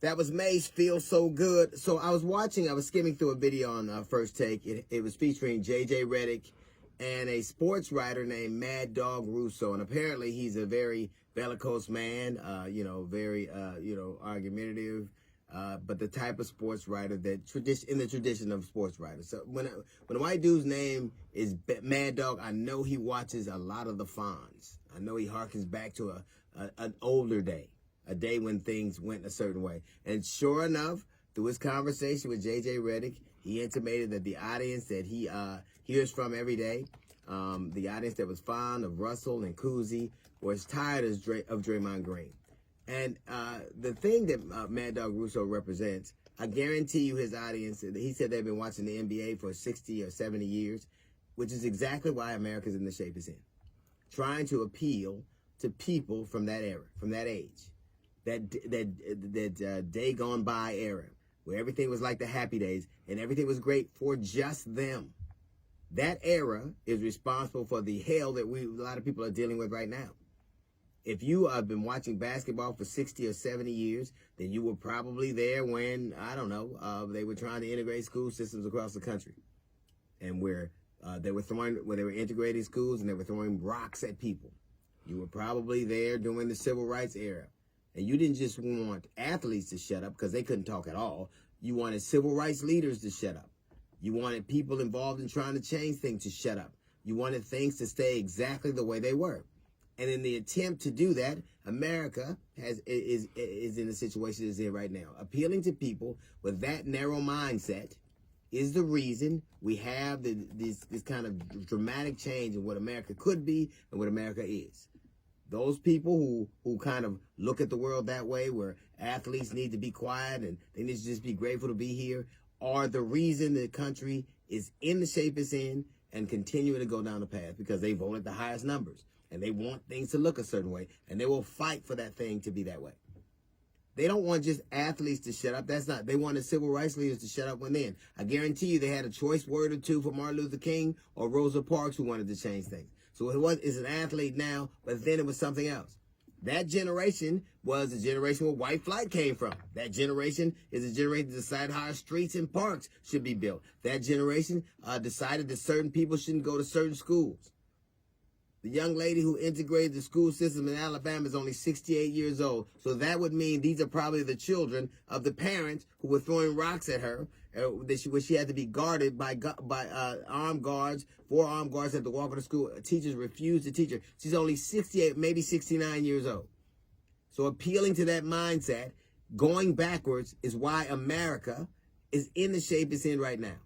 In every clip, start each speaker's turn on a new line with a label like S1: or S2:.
S1: That was Mace, Feel So Good. So I was skimming through a video on First Take. It was featuring J.J. Redick and a sports writer named Mad Dog Russo. And apparently he's a very bellicose man, very argumentative, but the type of sports writer that in the tradition of sports writers. So when a white dude's name is Mad Dog, I know he watches a lot of the Fonz. I know he harkens back to an older day. A day when things went a certain way. And sure enough, through his conversation with J.J. Redick, he intimated that the audience that he hears from every day, the audience that was fond of Russell and Cousy, was tired of Draymond Green. And the thing that Mad Dog Russo represents, I guarantee you his audience, he said they've been watching the NBA for 60 or 70 years, which is exactly why America's in the shape it's in. Trying to appeal to people from that era, from that age. That day gone by era where everything was like the happy days and everything was great for just them. That era is responsible for the hell that a lot of people are dealing with right now. If you have been watching basketball for 60 or 70 years, then you were probably there when, I don't know, they were trying to integrate school systems across the country. And where they were integrating schools and they were throwing rocks at people. You were probably there during the civil rights era. And you didn't just want athletes to shut up because they couldn't talk at all. You wanted civil rights leaders to shut up. You wanted people involved in trying to change things to shut up. You wanted things to stay exactly the way they were. And in the attempt to do that, America is in the situation it's in right now. Appealing to people with that narrow mindset is the reason we have this kind of dramatic change in what America could be and what America is. Those people who kind of look at the world that way, where athletes need to be quiet and they need to just be grateful to be here, are the reason the country is in the shape it's in and continuing to go down the path because they voted the highest numbers and they want things to look a certain way and they will fight for that thing to be that way. They don't want just athletes to shut up. They wanted civil rights leaders to shut up when then. I guarantee you they had a choice word or two for Martin Luther King or Rosa Parks who wanted to change things. So it's an athlete now, but then it was something else. That generation was the generation where white flight came from. That generation is a generation that decided how our streets and parks should be built. That generation decided that certain people shouldn't go to certain schools. The young lady who integrated the school system in Alabama is only 68 years old. So that would mean these are probably the children of the parents who were throwing rocks at her, where she had to be guarded by armed guards. 4 armed guards had to walk her to school. Teachers refused to teach her. She's only 68, maybe 69 years old. So appealing to that mindset, going backwards, is why America is in the shape it's in right now.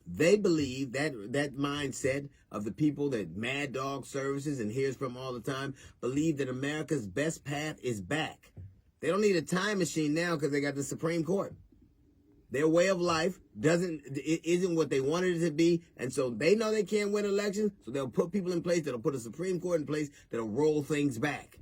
S1: They believe that mindset of the people that Mad Dog services and hears from all the time, believe that America's best path is back. They don't need a time machine now because they got the Supreme Court. Their way of life isn't what they wanted it to be, and so they know they can't win elections, so they'll put people in place that'll put a Supreme Court in place that'll roll things back.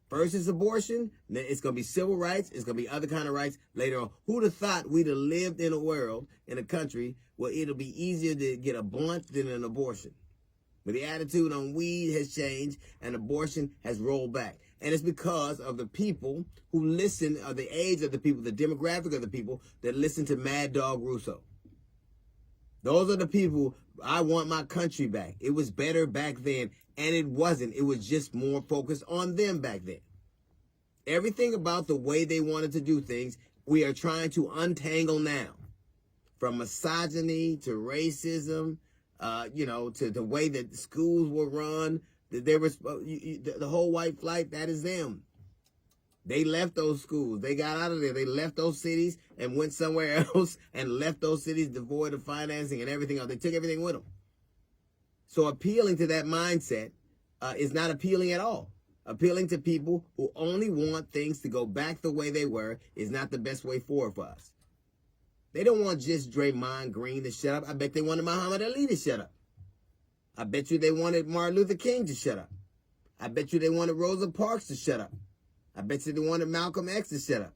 S1: First is abortion, then it's going to be civil rights, it's going to be other kind of rights later on. Who'd have thought we'd have lived in a world, in a country, where it'll be easier to get a blunt than an abortion? But the attitude on weed has changed and abortion has rolled back. And it's because of the people who listen, of the age of the people, the demographic of the people that listen to Mad Dog Russo. Those are the people, I want my country back. It was better back then, and it wasn't. It was just more focused on them back then. Everything about the way they wanted to do things, we are trying to untangle now. From misogyny to racism, to the way that schools were run. The whole white flight, that is them. They left those schools. They got out of there. They left those cities and went somewhere else and left those cities devoid of financing and everything else. They took everything with them. So appealing to that mindset is not appealing at all. Appealing to people who only want things to go back the way they were is not the best way forward for us. They don't want just Draymond Green to shut up. I bet they wanted Muhammad Ali to shut up. I bet you they wanted Martin Luther King to shut up. I bet you they wanted Rosa Parks to shut up. I bet you they wanted Malcolm X to shut up.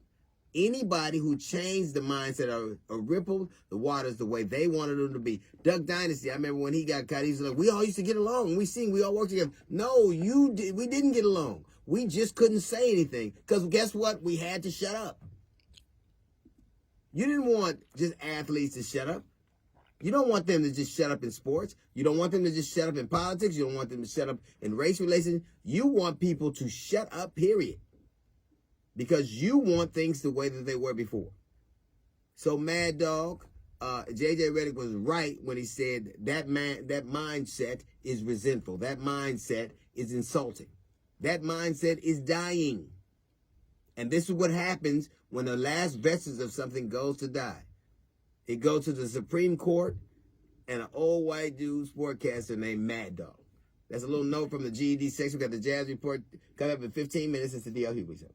S1: Anybody who changed the mindset or rippled the waters the way they wanted them to be. Duck Dynasty, I remember when he got caught, he was like, we all used to get along. We all worked together. No, we didn't get along. We just couldn't say anything. Because guess what? We had to shut up. You didn't want just athletes to shut up. You don't want them to just shut up in sports. You don't want them to just shut up in politics. You don't want them to shut up in race relations. You want people to shut up, period. Because you want things the way that they were before. So Mad Dog, J.J. Redick was right when he said that mindset is resentful. That mindset is insulting. That mindset is dying. And this is what happens when the last vestige of something goes to die. It goes to the Supreme Court and an old white dude sportcaster named Mad Dog. That's a little note from the GED section. We got the Jazz Report coming up in 15 minutes. It's the D.L. Hughley Show.